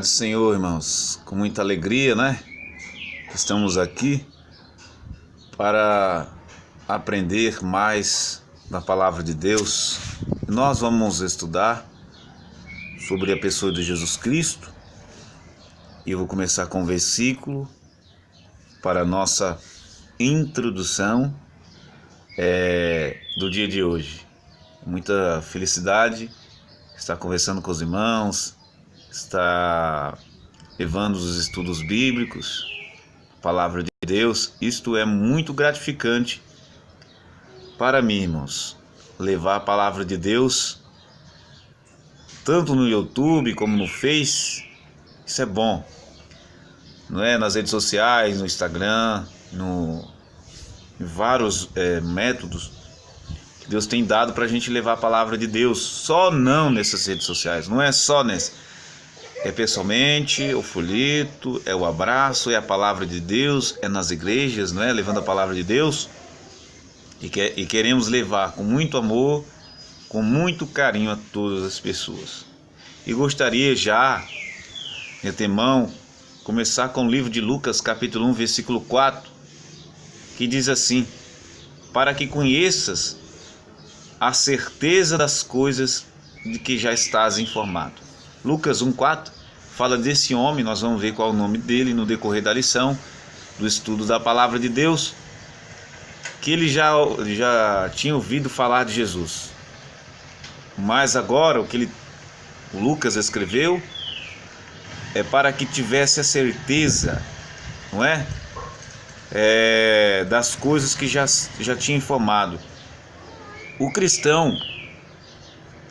Paz do Senhor, irmãos, com muita alegria, né? Estamos aqui para aprender mais da palavra de Deus. Nós vamos estudar sobre a pessoa de Jesus Cristo. E eu vou começar com um versículo para a nossa introdução do dia de hoje. Muita felicidade estar conversando com os irmãos, estar levando os estudos bíblicos, a palavra de Deus. Isto é muito gratificante para mim, irmãos, levar a palavra de Deus tanto no YouTube como no Face. Isso é bom, não é? Nas redes sociais, no Instagram, em vários métodos que Deus tem dado para a gente levar a palavra de Deus. Só não nessas redes sociais, não é só nessa. É pessoalmente, o folheto, é o abraço, é a palavra de Deus, é nas igrejas, não é? Levando a palavra de Deus. E queremos levar com muito amor, com muito carinho a todas as pessoas. E gostaria já, de antemão, começar com o livro de Lucas, capítulo 1, versículo 4, que diz assim: para que conheças a certeza das coisas de que já estás informado. Lucas 1,4 fala desse homem. Nós vamos ver qual é o nome dele no decorrer da lição, do estudo da palavra de Deus, que ele já tinha ouvido falar de Jesus. Mas agora o Lucas escreveu é para que tivesse a certeza, não é? Das coisas que já tinha informado. O cristão,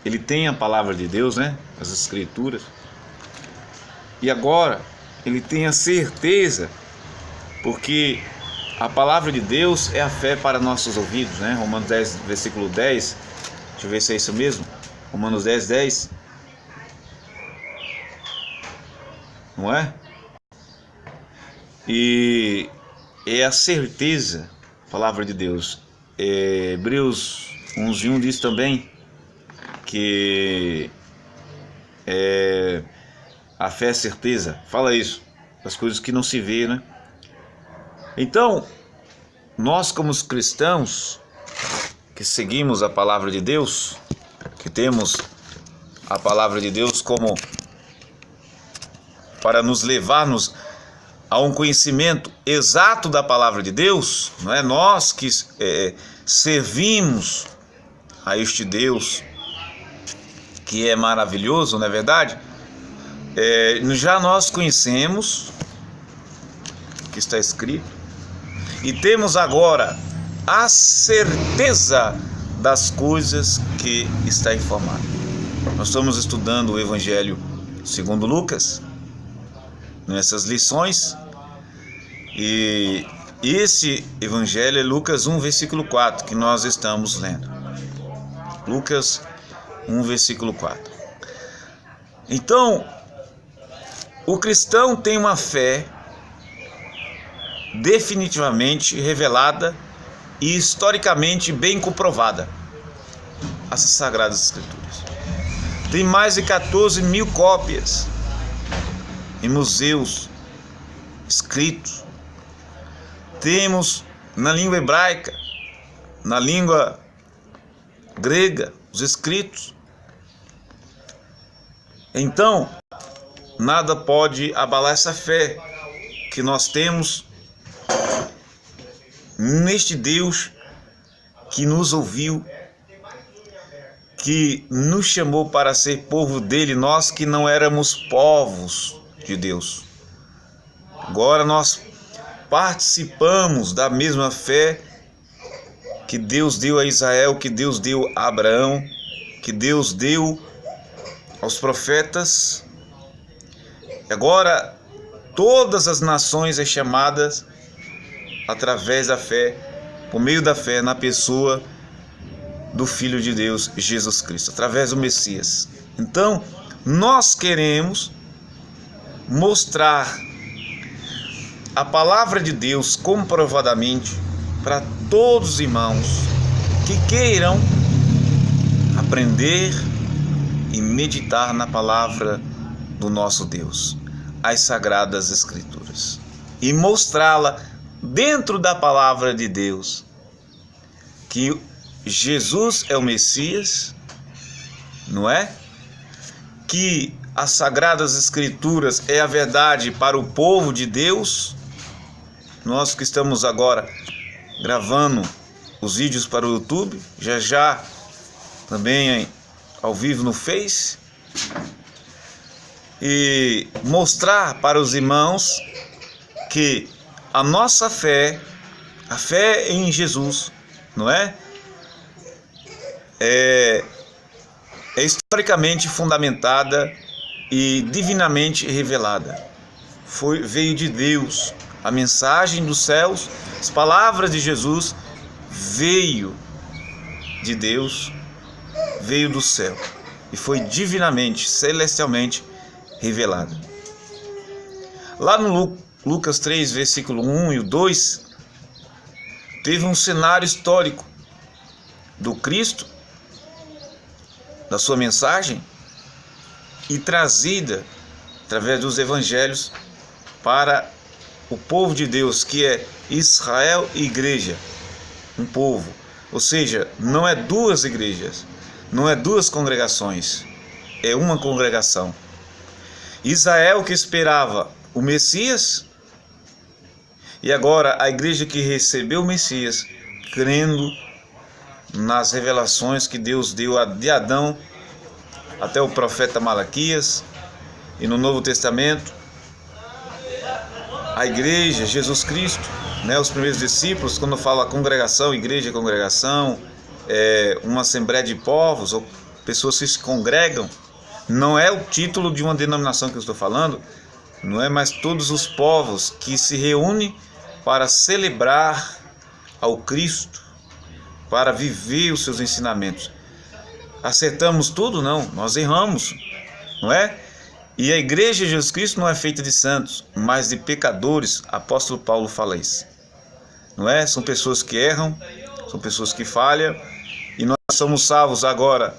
ele tem a palavra de Deus, né? As escrituras. E agora ele tem a certeza, porque a palavra de Deus é a fé para nossos ouvidos, né? Romanos 10, versículo 10. Deixa eu ver se é isso mesmo. Romanos 10, 10. Não é? E é a certeza, a palavra de Deus. Hebreus 11:1 diz também que a fé é certeza. Fala isso, as coisas que não se vê, né? Então, nós como os cristãos que seguimos a palavra de Deus, que temos a palavra de Deus como para nos levar-nos a um conhecimento exato da palavra de Deus, não é? Nós que servimos a este Deus que é maravilhoso, não é verdade? Já nós conhecemos o que está escrito e temos agora a certeza das coisas que está informado. Nós estamos estudando o Evangelho segundo Lucas nessas lições, e esse Evangelho é Lucas 1, versículo 4, que nós estamos lendo. Lucas 1, versículo 4. Então, o cristão tem uma fé definitivamente revelada e historicamente bem comprovada. As Sagradas Escrituras tem mais de 14 mil cópias em museus escritos. Temos na língua hebraica, na língua grega, os escritos. Então, nada pode abalar essa fé que nós temos neste Deus que nos ouviu, que nos chamou para ser povo dele, nós que não éramos povos de Deus. Agora nós participamos da mesma fé que Deus deu a Israel, que Deus deu a Abraão, que Deus deu aos profetas. Agora todas as nações são chamadas através da fé, por meio da fé na pessoa do Filho de Deus, Jesus Cristo, através do Messias. Então, nós queremos mostrar a palavra de Deus comprovadamente para todos os irmãos que queiram aprender e meditar na palavra do nosso Deus, as Sagradas Escrituras, e mostrá-la dentro da palavra de Deus, que Jesus é o Messias, não é? Que as Sagradas Escrituras é a verdade para o povo de Deus. Nós que estamos agora gravando os vídeos para o YouTube, já também ao vivo no Face, e mostrar para os irmãos que a nossa fé, a fé em Jesus, não é? É historicamente fundamentada e divinamente revelada. Veio de Deus, a mensagem dos céus, as palavras de Jesus veio de Deus, veio do céu e foi divinamente, celestialmente revelada. Lá no Lucas 3, versículo 1 e o 2, teve um cenário histórico do Cristo, da sua mensagem, e trazida através dos evangelhos para o povo de Deus, que é Israel e igreja, um povo. Ou seja, não é duas igrejas, não é duas congregações, é uma congregação. Israel que esperava o Messias, e agora a igreja que recebeu o Messias, crendo nas revelações que Deus deu de Adão até o profeta Malaquias, e no Novo Testamento a igreja, Jesus Cristo, né, os primeiros discípulos. Quando fala congregação, igreja, congregação, uma assembleia de povos ou pessoas que se congregam, não é o título de uma denominação que eu estou falando, não é, mas todos os povos que se reúnem para celebrar ao Cristo, para viver os seus ensinamentos. Acertamos tudo? Não, nós erramos, não é? E a igreja de Jesus Cristo não é feita de santos, mas de pecadores. Apóstolo Paulo fala isso, não é? São pessoas que erram, são pessoas que falham, e nós somos salvos agora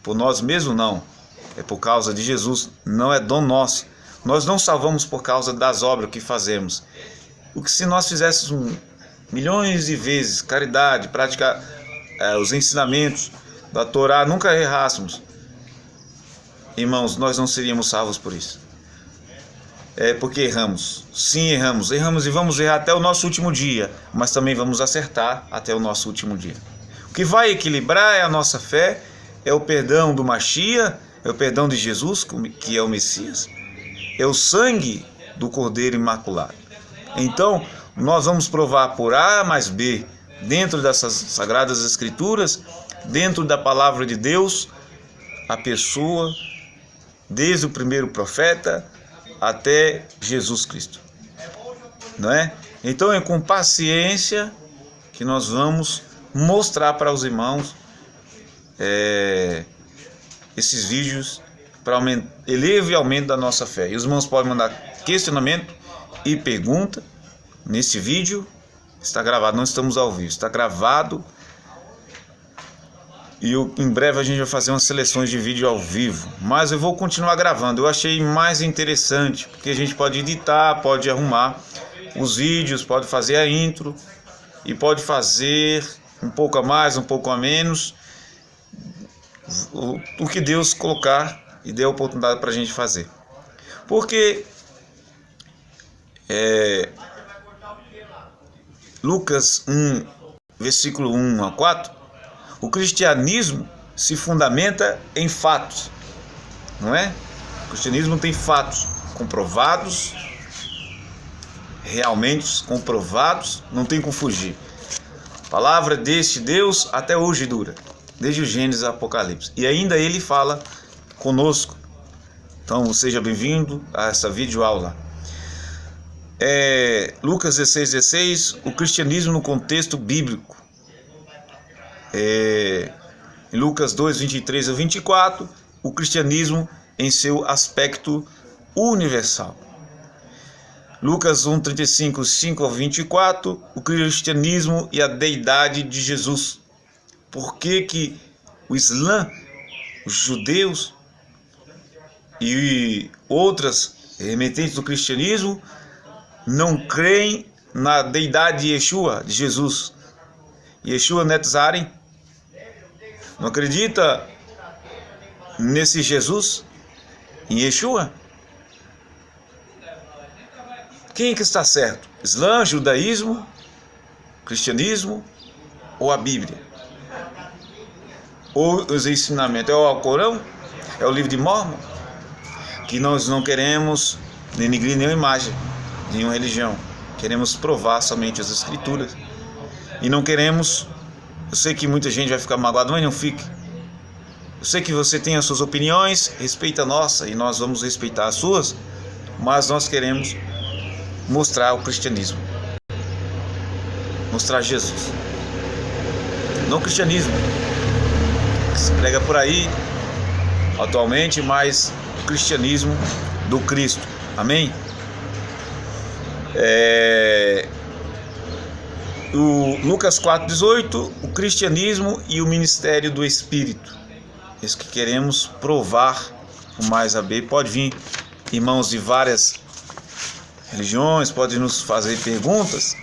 por nós mesmos? Não, é por causa de Jesus, não é dom nosso. Nós não salvamos por causa das obras que fazemos. O que se nós fizéssemos milhões de vezes caridade, praticar os ensinamentos da Torá, nunca errássemos, irmãos, nós não seríamos salvos por isso. É porque erramos, sim, erramos e vamos errar até o nosso último dia, mas também vamos acertar até o nosso último dia. O que vai equilibrar é a nossa fé, é o perdão do Mashiach, é o perdão de Jesus, que é o Messias, é o sangue do Cordeiro Imaculado. Então, nós vamos provar por A mais B, dentro dessas Sagradas Escrituras, dentro da Palavra de Deus, a pessoa, desde o primeiro profeta até Jesus Cristo, não é? Então é com paciência que nós vamos mostrar para os irmãos esses vídeos para eleve e aumento da nossa fé. E os irmãos podem mandar questionamento e pergunta nesse vídeo. Está gravado, não estamos ao vivo, está gravado. E em breve a gente vai fazer umas seleções de vídeo ao vivo. Mas eu vou continuar gravando. Eu achei mais interessante, porque a gente pode editar, pode arrumar os vídeos, pode fazer a intro e pode fazer um pouco a mais, um pouco a menos, o que Deus colocar e der a oportunidade para a gente fazer. Porque Lucas 1, versículo 1 a 4, o cristianismo se fundamenta em fatos, não é? O cristianismo tem fatos comprovados, realmente comprovados, não tem como fugir. A palavra deste Deus até hoje dura, desde o Gênesis ao Apocalipse, e ainda Ele fala conosco. Então seja bem-vindo a essa videoaula. Lucas 16:16, o cristianismo no contexto bíblico. Em Lucas 2:23 a 24, o cristianismo em seu aspecto universal. Lucas 1:35, 5 a 24, o cristianismo e a deidade de Jesus. Por que que o Islã, os judeus, e outras remetentes do cristianismo não creem na deidade de Yeshua, de Jesus. Yeshua Netzaren não acredita nesse Jesus, em Yeshua. Quem que está certo? Islã, judaísmo, cristianismo ou a Bíblia? Ou os ensinamentos? É o Alcorão? É o livro de Mórmon? Que nós não queremos denegrir nenhuma imagem, nenhuma religião. Queremos provar somente as escrituras. E não queremos... Eu sei que muita gente vai ficar magoada, mas não fique. Eu sei que você tem as suas opiniões, respeita a nossa, e nós vamos respeitar as suas, mas nós queremos mostrar o cristianismo. Mostrar Jesus. Não o cristianismo que se prega por aí atualmente, mas o cristianismo do Cristo. Amém? O Lucas 4,18, o cristianismo e o ministério do Espírito. Isso que queremos provar o mais a B. Pode vir irmãos de várias religiões, pode nos fazer perguntas.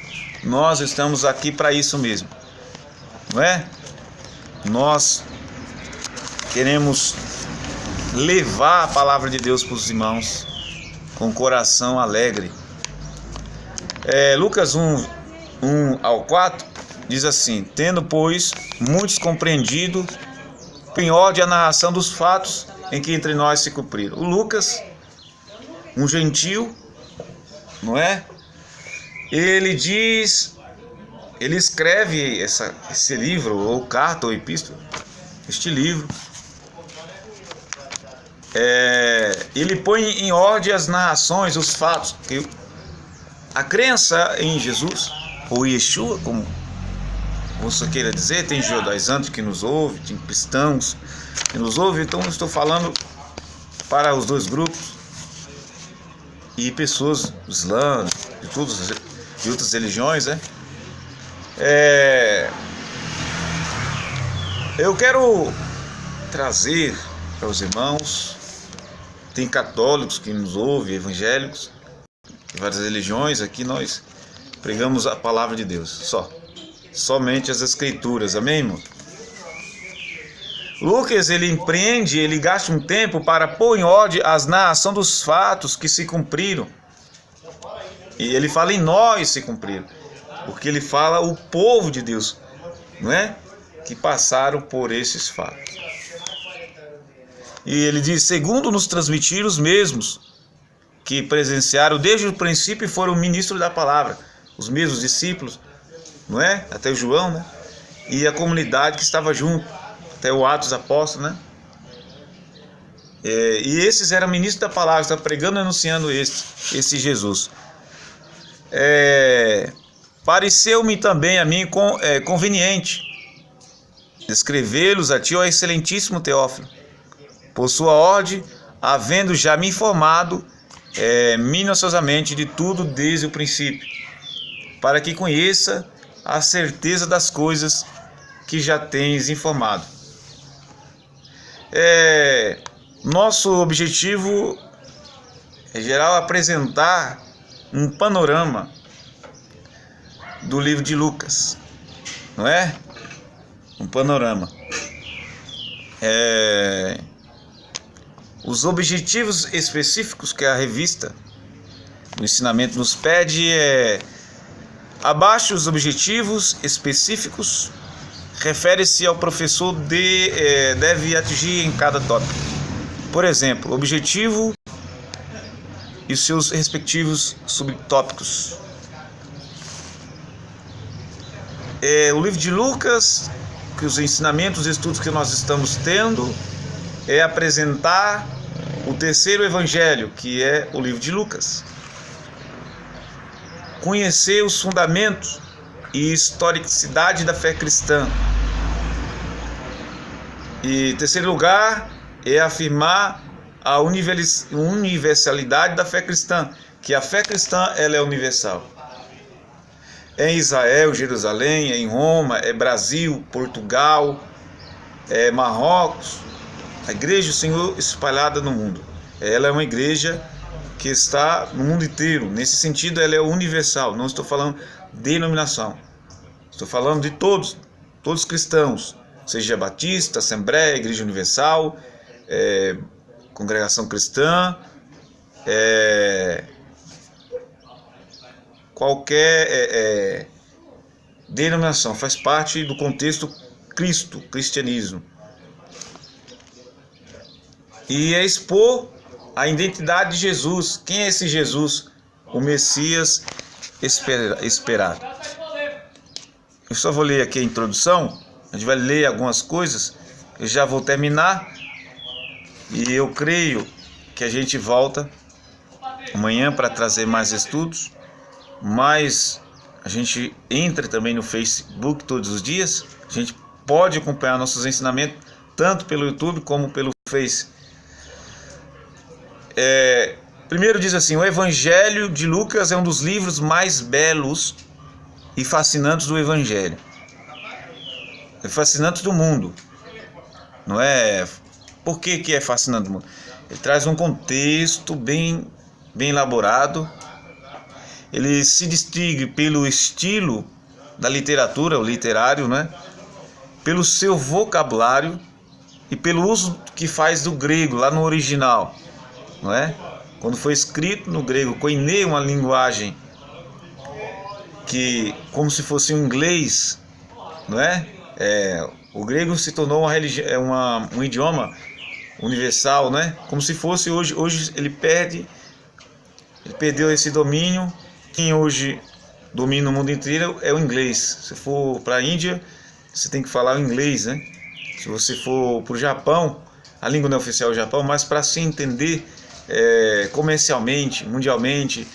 Nós estamos aqui para isso mesmo, não é? Nós queremos levar a palavra de Deus para os irmãos com coração alegre. Lucas 1:1-4 diz assim: tendo, pois, muitos compreendido em ordem a narração dos fatos em que entre nós se cumpriram. O Lucas, um gentio, não é? Ele escreve esse livro, ou carta, ou epístola, este livro. Ele põe em ordem as narrações, os fatos. A crença em Jesus, ou Yeshua, como você queira dizer, tem judaizantes que nos ouvem, tem cristãos que nos ouvem, então eu estou falando para os dois grupos, e pessoas islã, de outras religiões, né? Eu quero trazer para os irmãos, tem católicos que nos ouvem, evangélicos, de várias religiões, aqui nós pregamos a palavra de Deus, somente as escrituras, amém, irmão? Lucas, ele gasta um tempo para pôr em ordem as narração dos fatos que se cumpriram. E ele fala em nós se cumpriram, porque ele fala o povo de Deus, não é? Que passaram por esses fatos. E ele diz: segundo nos transmitiram os mesmos que presenciaram desde o princípio e foram ministros da palavra, os mesmos discípulos, não é? Até João, né? E a comunidade que estava junto, até o Atos Apóstolos, né? E esses eram ministros da palavra, estavam pregando e anunciando esse Jesus. Pareceu-me também a mim conveniente escrevê-los a ti, ó excelentíssimo Teófilo, por sua ordem, havendo já me informado minuciosamente de tudo desde o princípio, para que conheça a certeza das coisas que já tens informado. Nosso objetivo é geral apresentar um panorama do livro de Lucas, não é? Um panorama. Os objetivos específicos que a revista do ensinamento nos pede abaixo os objetivos específicos refere-se ao professor deve atingir em cada tópico. Por exemplo, objetivo e os seus respectivos subtópicos. O livro de Lucas, que os ensinamentos, os estudos que nós estamos tendo, é apresentar o terceiro evangelho, que é o livro de Lucas. Conhecer os fundamentos e historicidade da fé cristã. E em terceiro lugar, é afirmar a universalidade da fé cristã, que a fé cristã ela é universal. É em Israel, Jerusalém, é em Roma, é Brasil, Portugal, é Marrocos, a igreja do Senhor espalhada no mundo. Ela é uma igreja que está no mundo inteiro. Nesse sentido, ela é universal. Não estou falando de denominação. Estou falando de todos cristãos, seja batista, assembleia, igreja universal, congregação cristã, qualquer denominação, faz parte do contexto cristianismo. E é expor a identidade de Jesus. Quem é esse Jesus? O Messias esperado. Eu só vou ler aqui a introdução, a gente vai ler algumas coisas, eu já vou terminar, e eu creio que a gente volta amanhã para trazer mais estudos, mas a gente entra também no Facebook todos os dias, a gente pode acompanhar nossos ensinamentos tanto pelo YouTube como pelo Face. Primeiro diz assim: o Evangelho de Lucas é um dos livros mais belos e fascinantes do Evangelho. É fascinante do mundo. Não é? Por que é fascinante do mundo? Ele traz um contexto bem elaborado. Ele se distingue pelo estilo da literatura, o literário, né? Pelo seu vocabulário e pelo uso que faz do grego lá no original, não é? Quando foi escrito no grego, koiné, uma linguagem que como se fosse um inglês, não é? O grego se tornou um idioma universal, né? Como se fosse hoje ele perdeu esse domínio. Quem hoje domina o mundo inteiro é o inglês. Se for para a Índia, você tem que falar o inglês, né? Se você for para o Japão, a língua não é oficial do Japão, mas para se entender comercialmente, mundialmente,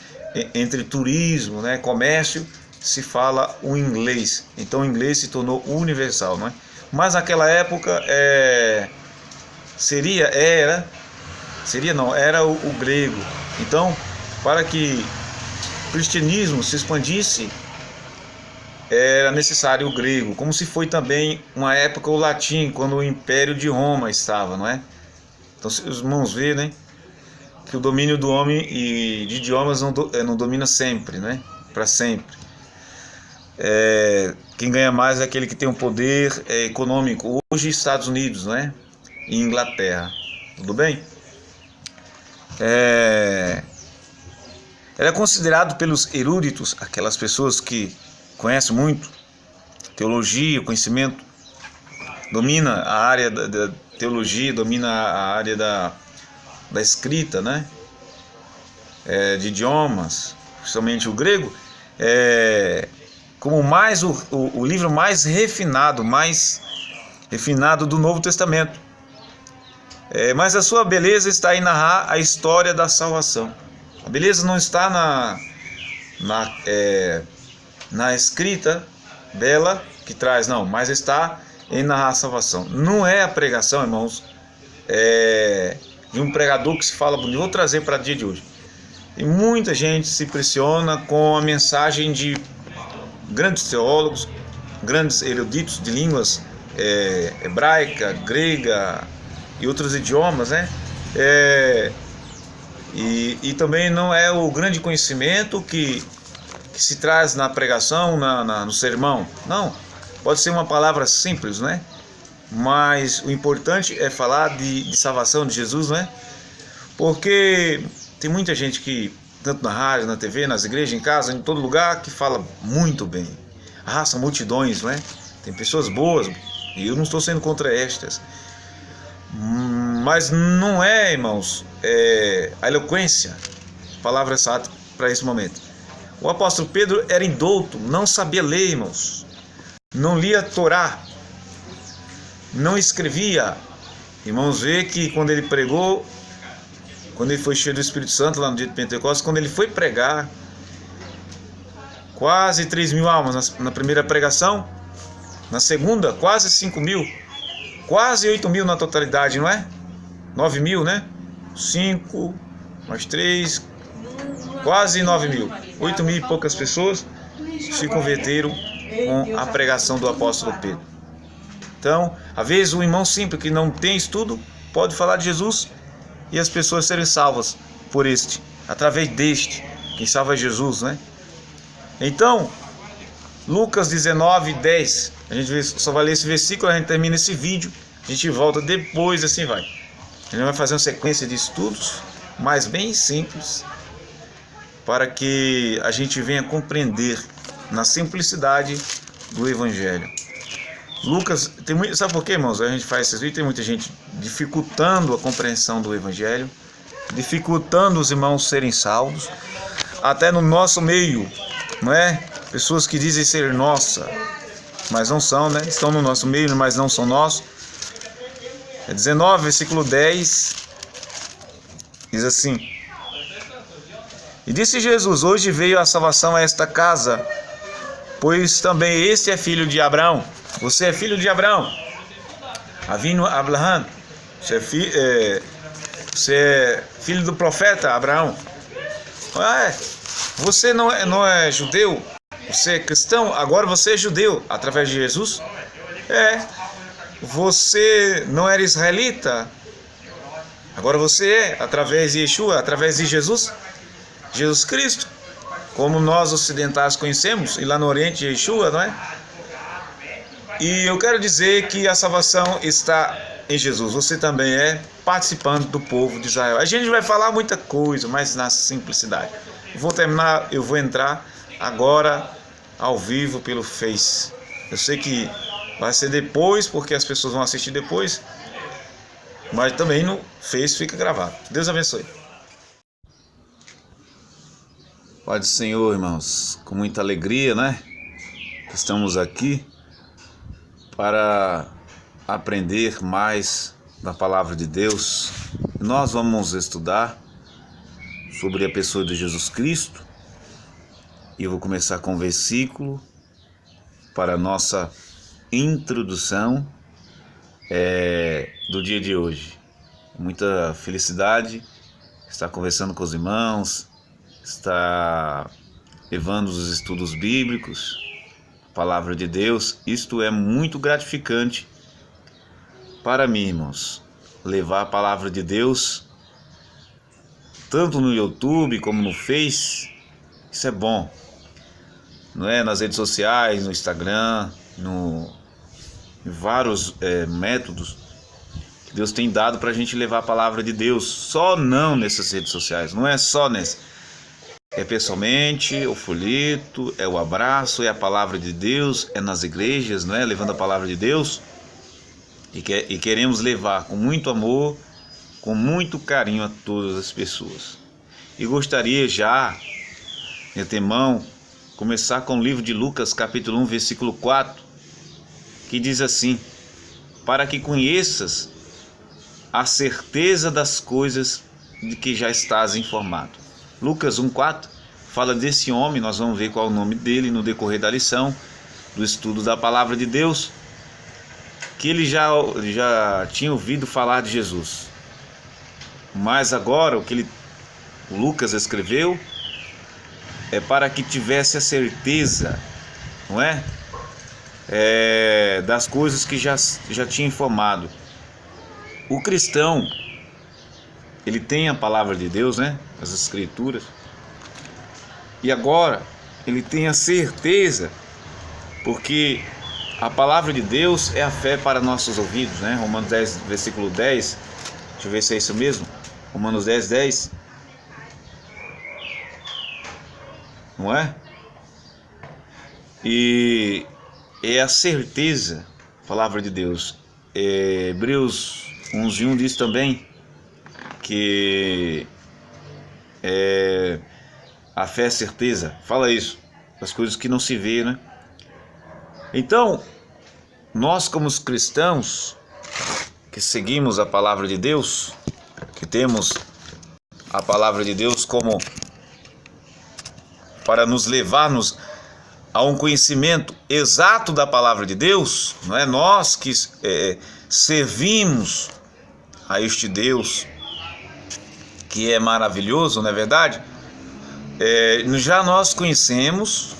entre turismo, né, comércio, se fala o inglês. Então o inglês se tornou universal, não é? Mas naquela época era o grego. Então, para que o cristianismo se expandisse, era necessário o grego, como se foi também uma época o latim, quando o Império de Roma estava, não é? Então, os irmãos veem, né, que o domínio do homem e de idiomas não domina sempre, né? Para sempre. Quem ganha mais é aquele que tem um poder econômico. Hoje, Estados Unidos, né? E Inglaterra. Tudo bem? Era considerado pelos eruditos, aquelas pessoas que conhecem muito teologia, conhecimento, domina a área da teologia, domina a área da escrita, né? De idiomas, principalmente o grego, como o livro mais refinado do Novo Testamento. Mas a sua beleza está em narrar a história da salvação. A beleza não está na escrita bela que traz, não, mas está em narrar a salvação. Não é a pregação, irmãos, de um pregador que se fala bonito. Vou trazer para o dia de hoje. E muita gente se impressiona com a mensagem de grandes teólogos, grandes eruditos de línguas hebraica, grega e outros idiomas, né? E também não é o grande conhecimento que se traz na pregação, no sermão. Não, pode ser uma palavra simples, né? Mas o importante é falar de salvação de Jesus, né? Porque tem muita gente que, tanto na rádio, na TV, nas igrejas, em casa, em todo lugar, que fala muito bem. Arrasta multidões, não é? Tem pessoas boas, e eu não estou sendo contra estas. Mas não é, irmãos, a eloquência, palavra exata para esse momento. O apóstolo Pedro era indouto, não sabia ler, irmãos. Não lia a Torá, não escrevia. Irmãos, vê que quando ele pregou, quando ele foi cheio do Espírito Santo lá no dia de Pentecostes, quando ele foi pregar, quase 3.000 almas na primeira pregação, na segunda quase 5.000, quase 8.000 na totalidade, não é? 9.000, né? 5 mais 3, quase 9.000, 8.000 e poucas pessoas se converteram com a pregação do apóstolo Pedro. Então, às vezes o irmão simples que não tem estudo pode falar de Jesus e as pessoas serem salvas por este, através deste. Quem salva é Jesus, né? Então, Lucas 19:10, a gente só vai ler esse versículo, a gente termina esse vídeo, a gente volta depois, assim vai. A gente vai fazer uma sequência de estudos, mas bem simples, para que a gente venha compreender na simplicidade do Evangelho. Lucas, sabe por quê, irmãos? A gente faz esses vídeos, tem muita gente dificultando a compreensão do Evangelho, dificultando os irmãos serem salvos, até no nosso meio, não é? Pessoas que dizem ser nossa, mas não são, né? Estão no nosso meio, mas não são nossos. 19, versículo 10, diz assim: E disse Jesus: Hoje veio a salvação a esta casa, pois também este é filho de Abraão. Você é filho de Abraão. Avinu Abraham. Você é filho do profeta Abraão. Você não é judeu? Você é cristão? Agora você é judeu através de Jesus? Você não era israelita? Agora você é, através de Yeshua, através de Jesus Cristo, como nós ocidentais conhecemos, e lá no Oriente Yeshua, não é? E eu quero dizer que a salvação está em Jesus. Você também é participante do povo de Israel. A gente vai falar muita coisa, mas na simplicidade. Eu vou entrar agora ao vivo pelo Face. Eu sei que vai ser depois, porque as pessoas vão assistir depois, mas também no Face fica gravado. Deus abençoe. Pai do Senhor, irmãos, com muita alegria, né? Estamos aqui para aprender mais da palavra de Deus. Nós vamos estudar sobre a pessoa de Jesus Cristo. E eu vou começar com um versículo para a nossa introdução do dia de hoje. Muita felicidade estar conversando com os irmãos, estar levando os estudos bíblicos, a palavra de Deus. Isto é muito gratificante para mim, irmãos, levar a palavra de Deus tanto no YouTube como no Face. Isso é bom, não é? Nas redes sociais, no Instagram, em vários métodos que Deus tem dado para a gente levar a palavra de Deus. Só não nessas redes sociais, não é só nessa. É pessoalmente, o folheto, é o abraço, é a palavra de Deus, é nas igrejas, não é? Levando a palavra de Deus. E queremos levar com muito amor, com muito carinho a todas as pessoas. E gostaria já, de antemão, começar com o livro de Lucas, capítulo 1, versículo 4, que diz assim: Para que conheças a certeza das coisas de que já estás informado. Lucas 1,4 fala desse homem. Nós vamos ver qual é o nome dele no decorrer da lição, do estudo da palavra de Deus, que ele já tinha ouvido falar de Jesus. Mas agora o que o Lucas escreveu é para que tivesse a certeza, não é? Das coisas que já tinha informado. O cristão, ele tem a palavra de Deus, né? As escrituras. E agora ele tem a certeza, porque a palavra de Deus é a fé para nossos ouvidos, né? Romanos 10, versículo 10. Deixa eu ver se é isso mesmo. Romanos 10, 10. Não é? E é a certeza, palavra de Deus. Hebreus 11:1 diz também que a fé é certeza. Fala isso, as coisas que não se vê, né? Então, nós como os cristãos que seguimos a palavra de Deus, que temos a palavra de Deus como para nos levar-nos a um conhecimento exato da palavra de Deus, não é? Nós que servimos a este Deus que é maravilhoso, não é verdade? Já nós conhecemos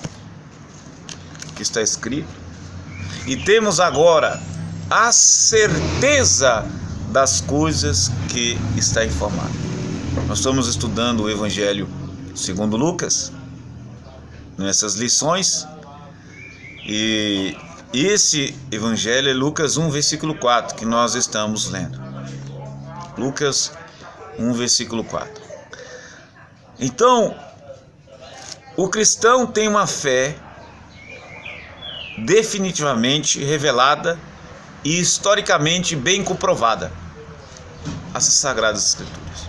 o que está escrito e temos agora a certeza das coisas que está informado. Nós estamos estudando o Evangelho segundo Lucas, nessas lições, e esse Evangelho é Lucas 1, versículo 4, que nós estamos lendo. Lucas 1, versículo 4. Então, o cristão tem uma fé definitivamente revelada e historicamente bem comprovada. As Sagradas Escrituras.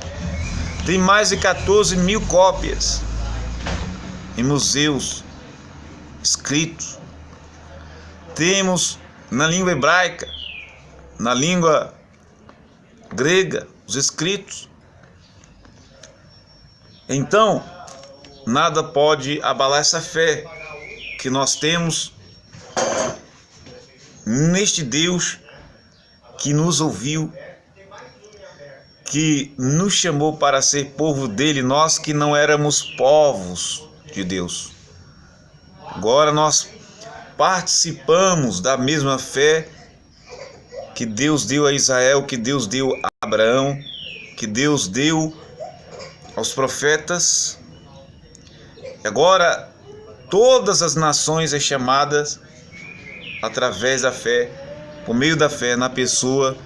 Tem mais de 14 mil cópias em museus escritos. Temos na língua hebraica, na língua grega, os escritos. Então, nada pode abalar essa fé que nós temos neste Deus que nos ouviu, que nos chamou para ser povo dele, nós que não éramos povos de Deus. Agora nós participamos da mesma fé que Deus deu a Israel, que Deus deu a Abraão, que Deus deu aos profetas. Agora todas as nações são chamadas através da fé, por meio da fé na pessoa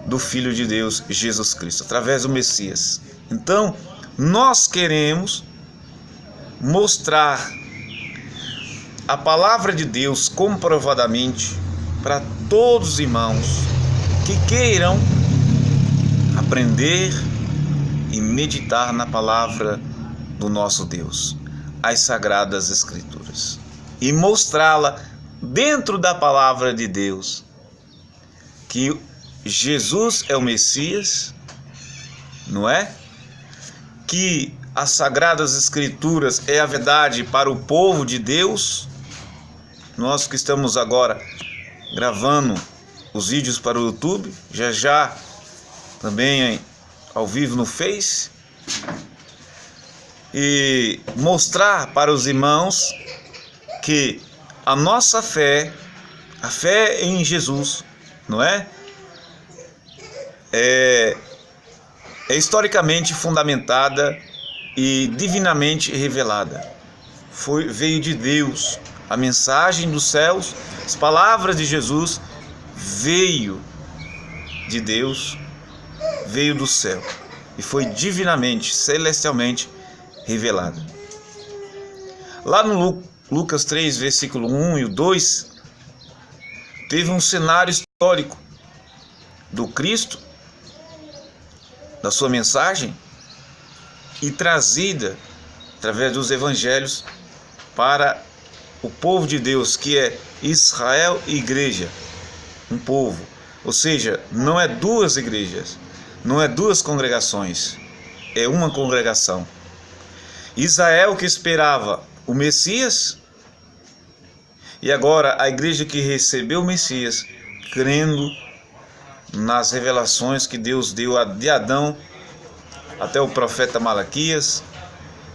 do Filho de Deus, Jesus Cristo, através do Messias. Então, nós queremos mostrar a palavra de Deus comprovadamente para todos os irmãos que queiram aprender e meditar na palavra do nosso Deus, as Sagradas Escrituras, e mostrá-la dentro da palavra de Deus, que Jesus é o Messias, não é? Que as Sagradas Escrituras é a verdade para o povo de Deus. Nós que estamos agora gravando os vídeos para o YouTube, já também ao vivo no Face, e mostrar para os irmãos que a nossa fé, a fé em Jesus, não é? É historicamente fundamentada e divinamente revelada. Veio de Deus, a mensagem dos céus, as palavras de Jesus veio de Deus, veio do céu e foi divinamente, celestialmente revelada. Lá no Lucas 3, versículo 1 e o 2, teve um cenário histórico do Cristo, da sua mensagem, e trazida através dos evangelhos para o povo de Deus, que é Israel e igreja, um povo. Ou seja, não é duas igrejas, não é duas congregações, é uma congregação. Israel que esperava o Messias, e agora a igreja que recebeu o Messias, crendo nas revelações que Deus deu de Adão até o profeta Malaquias,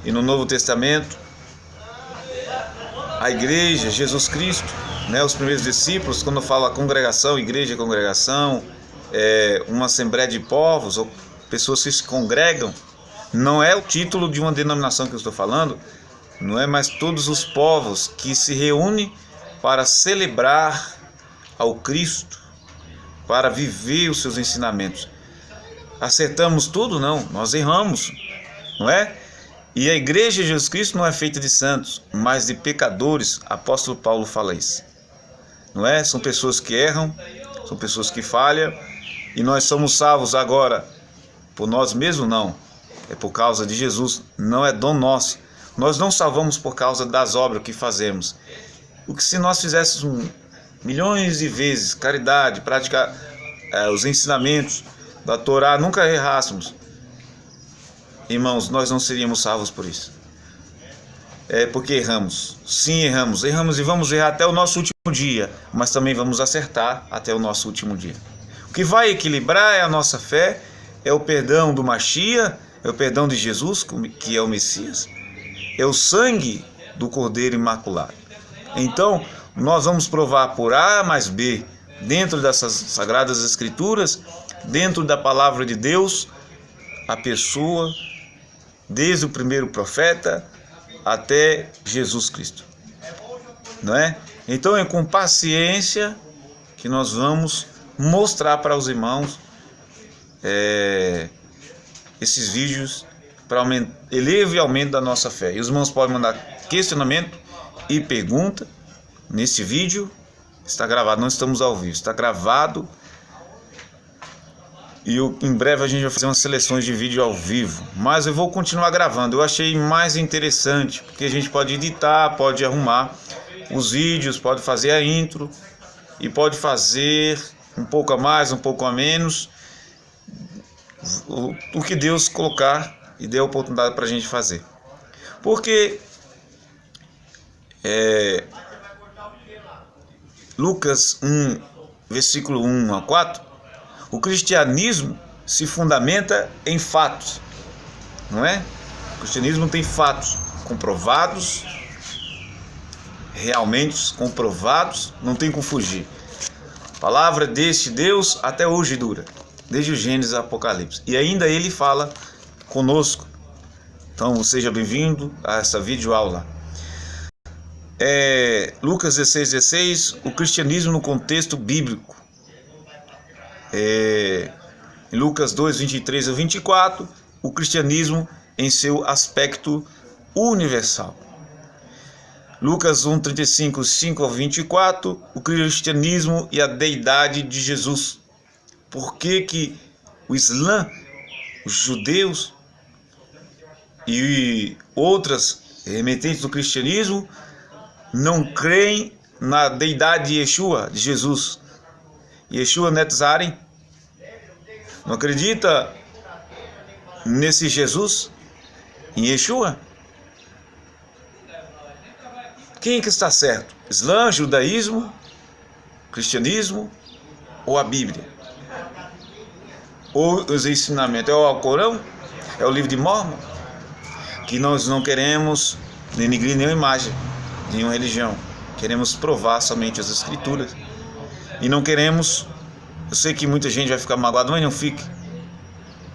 e no Novo Testamento a igreja, Jesus Cristo, né, os primeiros discípulos. Quando fala congregação, igreja, congregação, uma assembleia de povos ou pessoas que se congregam, não é o título de uma denominação que eu estou falando, não é mais todos os povos que se reúnem para celebrar ao Cristo, para viver os seus ensinamentos. Acertamos tudo? Não, nós erramos, não é? E a igreja de Jesus Cristo não é feita de santos, mas de pecadores. Apóstolo Paulo fala isso, não é? São pessoas que erram, são pessoas que falham, e nós somos salvos agora por nós mesmos? Não, é por causa de Jesus, não é dom nosso. Nós não salvamos por causa das obras que fazemos. O que se nós fizéssemos milhões de vezes caridade, praticar os ensinamentos da Torá, nunca errássemos, irmãos, nós não seríamos salvos por isso. Porque erramos, sim, erramos e vamos errar até o nosso último dia, mas também vamos acertar até o nosso último dia. O que vai equilibrar é a nossa fé, é o perdão do Mashiach, é o perdão de Jesus, que é o Messias, é o sangue do Cordeiro Imaculado. Então, nós vamos provar por A mais B, dentro dessas Sagradas Escrituras, dentro da palavra de Deus a pessoa, desde o primeiro profeta até Jesus Cristo, não é? Então é com paciência que nós vamos mostrar para os irmãos esses vídeos para eleve e aumento da nossa fé. E os irmãos podem mandar questionamento e pergunta nesse vídeo. Está gravado, não estamos ao vivo, está gravado. E em breve a gente vai fazer umas seleções de vídeo ao vivo. Mas eu vou continuar gravando. Eu achei mais interessante, porque a gente pode editar, pode arrumar os vídeos, pode fazer a intro e pode fazer um pouco a mais, um pouco a menos, o que Deus colocar e der a oportunidade para a gente fazer. Porque Lucas 1, versículo 1 a 4, o cristianismo se fundamenta em fatos, não é? O cristianismo tem fatos comprovados, realmente comprovados, não tem como fugir. A palavra deste Deus até hoje dura, desde o Gênesis ao Apocalipse, e ainda Ele fala conosco. Então seja bem-vindo a essa videoaula. Lucas 16:16, o cristianismo no contexto bíblico. Em Lucas 2:23 a 24, o cristianismo em seu aspecto universal. Lucas 1:35, 5 a 24, o cristianismo e a deidade de Jesus. Por que o Islã, os judeus e outras remetentes do cristianismo não creem na deidade de Yeshua, de Jesus? Yeshua Netzaren não acredita nesse Jesus, em Yeshua? Quem que está certo? Islã, judaísmo, cristianismo ou a Bíblia? Ou os ensinamentos? É o Alcorão? É o livro de Mórmon? Que nós não queremos denegrir nenhuma imagem, nenhuma religião. Queremos provar somente as escrituras. E não queremos... Eu sei que muita gente vai ficar magoada, mas não fique.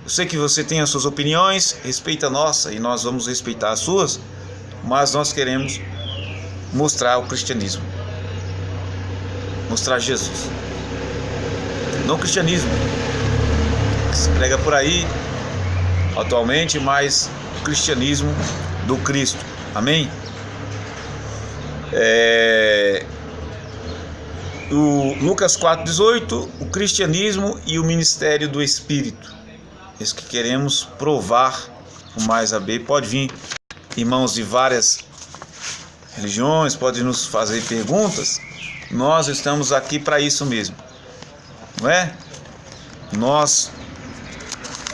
Eu sei que você tem as suas opiniões, respeita a nossa e nós vamos respeitar as suas, mas nós queremos mostrar o cristianismo, mostrar Jesus, não o cristianismo que se prega por aí atualmente, mas o cristianismo do Cristo. Amém? O Lucas 4:18, o cristianismo e o ministério do Espírito. Isso que queremos provar o mais a B. Pode vir irmãos de várias religiões, pode nos fazer perguntas. Nós estamos aqui para isso mesmo, não é? Nós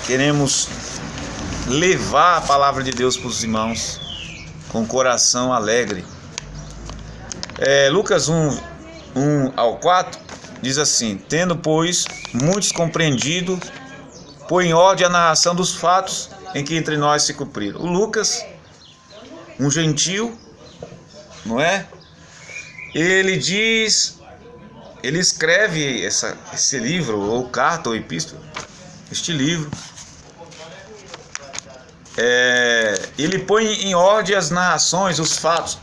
queremos levar a palavra de Deus para os irmãos com coração alegre. Lucas 1 ao 4 diz assim: tendo, pois, muitos compreendido, põe em ordem a narração dos fatos em que entre nós se cumpriram. O Lucas, um gentil, não é? Ele escreve esse livro, ou carta, ou epístola, este livro. Ele põe em ordem as narrações, os fatos.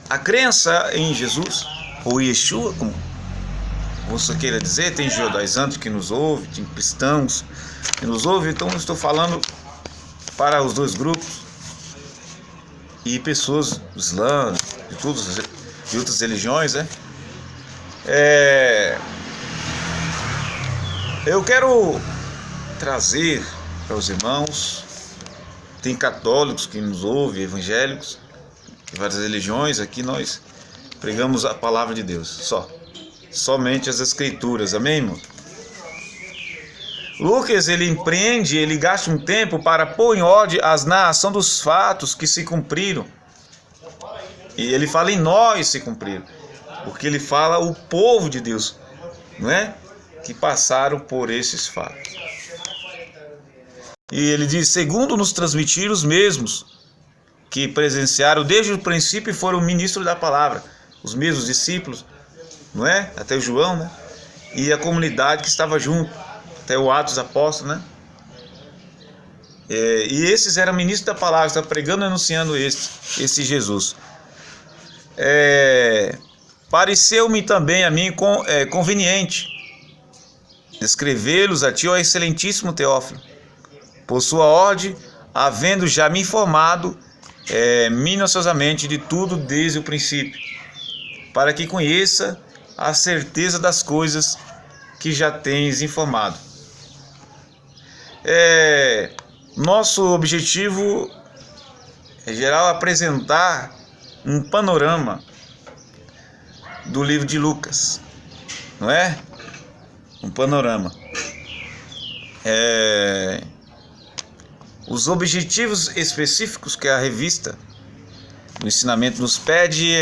A crença em Jesus, ou Yeshua, como você queira dizer, tem judaizantes que nos ouvem, tem cristãos que nos ouvem, então eu estou falando para os dois grupos e pessoas do Islã, de outras religiões, né? Eu quero trazer para os irmãos, tem católicos que nos ouvem, evangélicos, de várias religiões, aqui nós pregamos a palavra de Deus, somente as escrituras, amém, irmão? Lucas, ele gasta um tempo para pôr em ordem as narração dos fatos que se cumpriram. E ele fala em nós se cumpriram, porque ele fala o povo de Deus, não é? Que passaram por esses fatos. E ele diz: segundo nos transmitiram os mesmos que presenciaram desde o princípio e foram ministros da palavra, os mesmos discípulos, não é? Até João, né? E a comunidade que estava junto. até o Atos dos Apóstolos, né? E esses eram ministros da palavra, estavam pregando e anunciando esse Jesus. Pareceu-me também a mim conveniente escrevê-los a ti, ó excelentíssimo Teófilo, por sua ordem, havendo já me informado minuciosamente de tudo desde o princípio, para que conheça a certeza das coisas que já tens informado. Nosso objetivo é geral apresentar um panorama do livro de Lucas, não é? Um panorama. Os objetivos específicos que a revista do ensinamento nos pede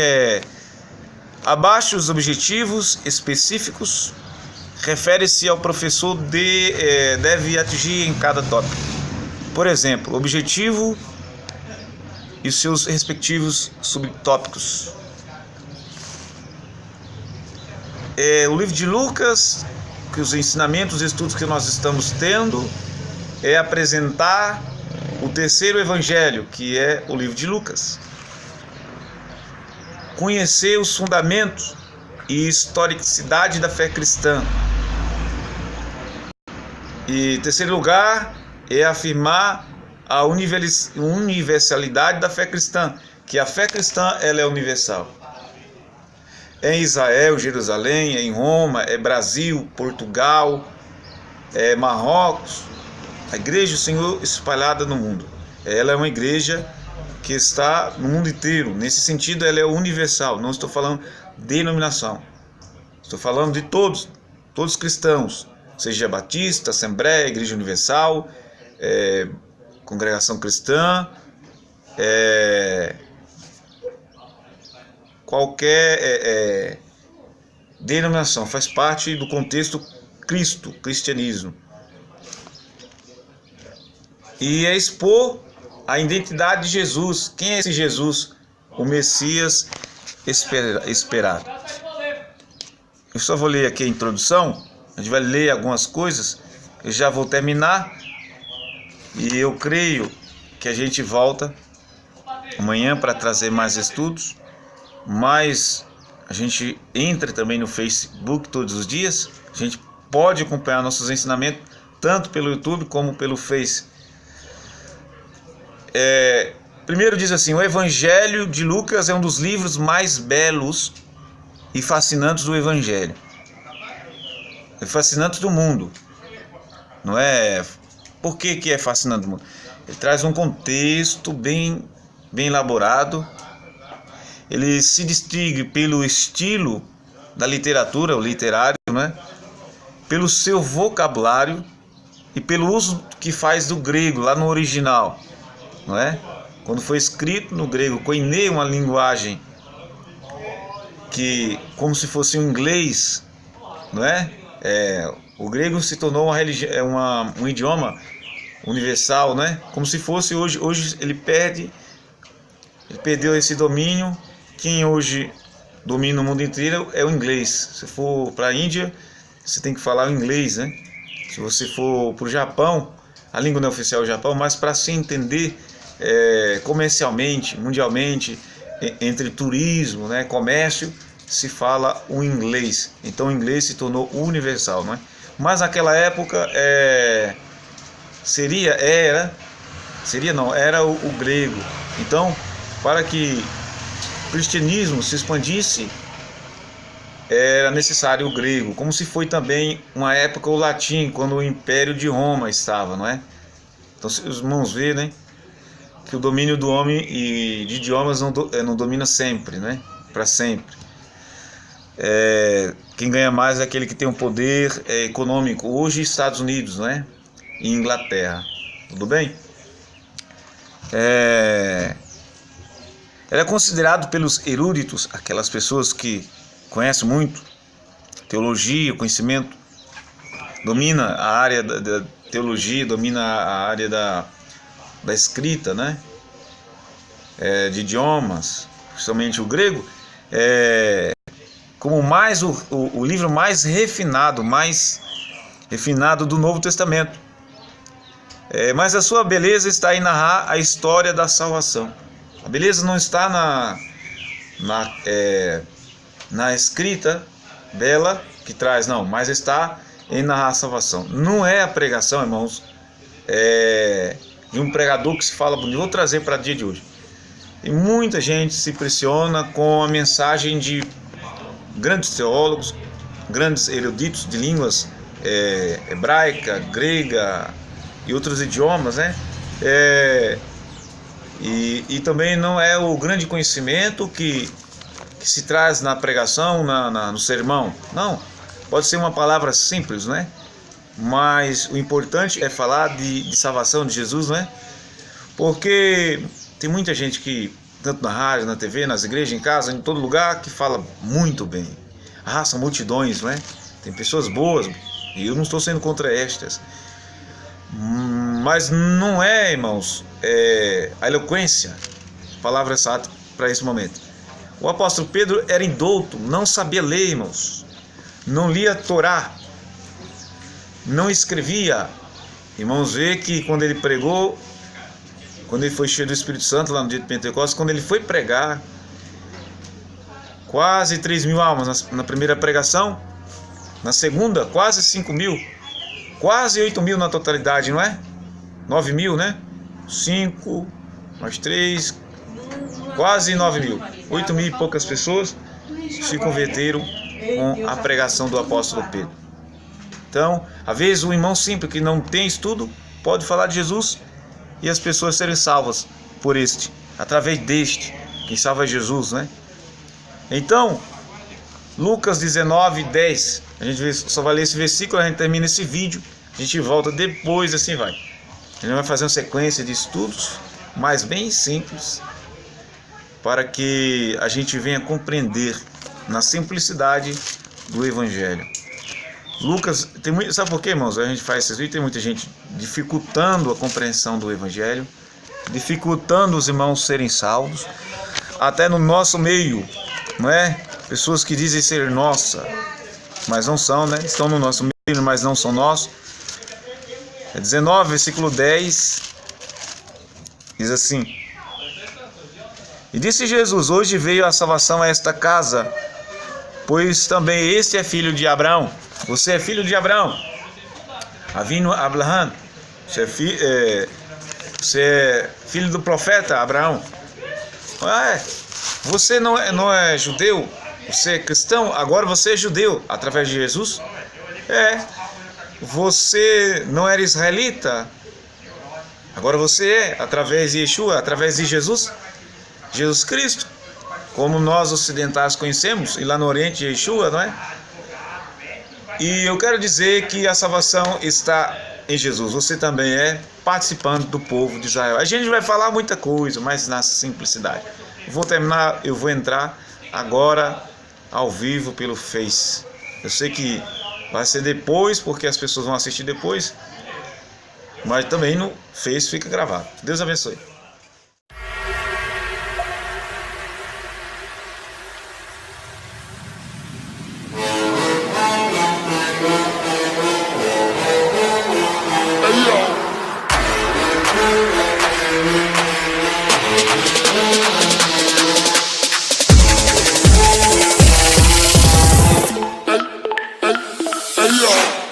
abaixo os objetivos específicos refere-se ao professor deve atingir em cada tópico. Por exemplo, o objetivo e os seus respectivos subtópicos. O livro de Lucas, que os ensinamentos e estudos que nós estamos tendo, é apresentar o terceiro evangelho, que é o livro de Lucas. Conhecer os fundamentos e historicidade da fé cristã. E, em terceiro lugar, é afirmar a universalidade da fé cristã, que a fé cristã ela é universal. É em Israel, Jerusalém, é em Roma, é Brasil, Portugal, é Marrocos, a igreja do Senhor espalhada no mundo. Ela é uma igreja que está no mundo inteiro. Nesse sentido, ela é universal. Não estou falando de denominação. Estou falando de todos cristãos, seja batista, assembleia, igreja universal, congregação cristã, qualquer denominação, faz parte do contexto cristianismo. E é expor a identidade de Jesus. Quem é esse Jesus? O Messias esperado. Eu só vou ler aqui a introdução, a gente vai ler algumas coisas, eu já vou terminar, e eu creio que a gente volta amanhã para trazer mais estudos, mas a gente entra também no Facebook todos os dias, a gente pode acompanhar nossos ensinamentos tanto pelo YouTube como pelo Face. Primeiro diz assim: o Evangelho de Lucas é um dos livros mais belos e fascinantes do Evangelho. É fascinante do mundo. Não é? Por que é fascinante do mundo? Ele traz um contexto bem elaborado. Ele se distingue pelo estilo da literatura, o literário, né? Pelo seu vocabulário e pelo uso que faz do grego lá no original, não é? Quando foi escrito no grego, koiné, uma linguagem que como se fosse um inglês, não é? O grego se tornou um idioma universal, né? Como se fosse hoje ele perdeu esse domínio. Quem hoje domina o mundo inteiro é o inglês. Se for para a Índia, você tem que falar o inglês, né? Se você for para o Japão, a língua não é oficial do Japão, mas para se entender comercialmente, mundialmente, entre turismo, né, comércio, se fala o inglês. Então o inglês se tornou universal, não é? Mas naquela época era o grego. Então, para que o cristianismo se expandisse, era necessário o grego, como se foi também uma época o latim, quando o Império de Roma estava, não é? Então, se os irmãos veem, né, que o domínio do homem e de idiomas não domina sempre, né? Para sempre. Quem ganha mais é aquele que tem um poder econômico. Hoje, Estados Unidos, né? E Inglaterra. Tudo bem? Era considerado pelos eruditos, aquelas pessoas que conhecem muito teologia, conhecimento, domina a área da teologia, domina a área da escrita, né? De idiomas, principalmente o grego, como mais o livro mais refinado, mais refinado do Novo Testamento. Mas a sua beleza está em narrar a história da salvação. A beleza não está na escrita bela que traz, não, mas está em narrar a salvação. Não é a pregação, irmãos, de um pregador que se fala bonito. Vou trazer para o dia de hoje. E muita gente se impressiona com a mensagem de grandes teólogos, grandes eruditos de línguas hebraica, grega e outros idiomas, né? E também não é o grande conhecimento que se traz na pregação, no sermão. Não, pode ser uma palavra simples, né? Mas o importante é falar de salvação de Jesus, né? Porque tem muita gente que, tanto na rádio, na TV, nas igrejas, em casa, em todo lugar, que fala muito bem. Arrasta multidões, né? Tem pessoas boas, e eu não estou sendo contra estas. Mas não é, irmãos, a eloquência, palavra exata para esse momento. O apóstolo Pedro era indouto, não sabia ler, irmãos. Não lia a Torá, não escrevia. Irmãos, vê que quando ele pregou, quando ele foi cheio do Espírito Santo lá no dia de Pentecostes, quando ele foi pregar, quase 3.000 almas na primeira pregação, na segunda quase 5.000, quase 8.000 na totalidade, não é? 9.000, né? 5 mais 3, quase 9.000, 8.000 e poucas pessoas se converteram com a pregação do apóstolo Pedro. Então, às vezes o irmão simples que não tem estudo pode falar de Jesus e as pessoas serem salvas por através deste. Quem salva é Jesus, né? Então, Lucas 19:10, a gente só vai ler esse versículo, a gente termina esse vídeo, a gente volta depois, assim vai. A gente vai fazer uma sequência de estudos, mas bem simples, para que a gente venha compreender na simplicidade do Evangelho. Lucas, sabe por quê, irmãos? A gente faz esses vídeos, tem muita gente dificultando a compreensão do Evangelho, dificultando os irmãos serem salvos, até no nosso meio, não é? Pessoas que dizem ser nossa, mas não são, né? Estão no nosso meio, mas não são nossos. 19, versículo 10, diz assim: E disse Jesus: Hoje veio a salvação a esta casa, pois também este é filho de Abraão. Você é filho de Abraão. Avinu Abraham. Você é filho do profeta Abraão. Você não é judeu? Você é cristão? Agora você é judeu através de Jesus? Você não era israelita? Agora você é através de Yeshua, através de Jesus Cristo, como nós ocidentais conhecemos, e lá no Oriente Yeshua, não é? E eu quero dizer que a salvação está em Jesus. Você também é participante do povo de Israel. A gente vai falar muita coisa, mas na simplicidade. Eu vou entrar agora ao vivo pelo Face. Eu sei que vai ser depois, porque as pessoas vão assistir depois, mas também no Face fica gravado. Deus abençoe. Hey, yo.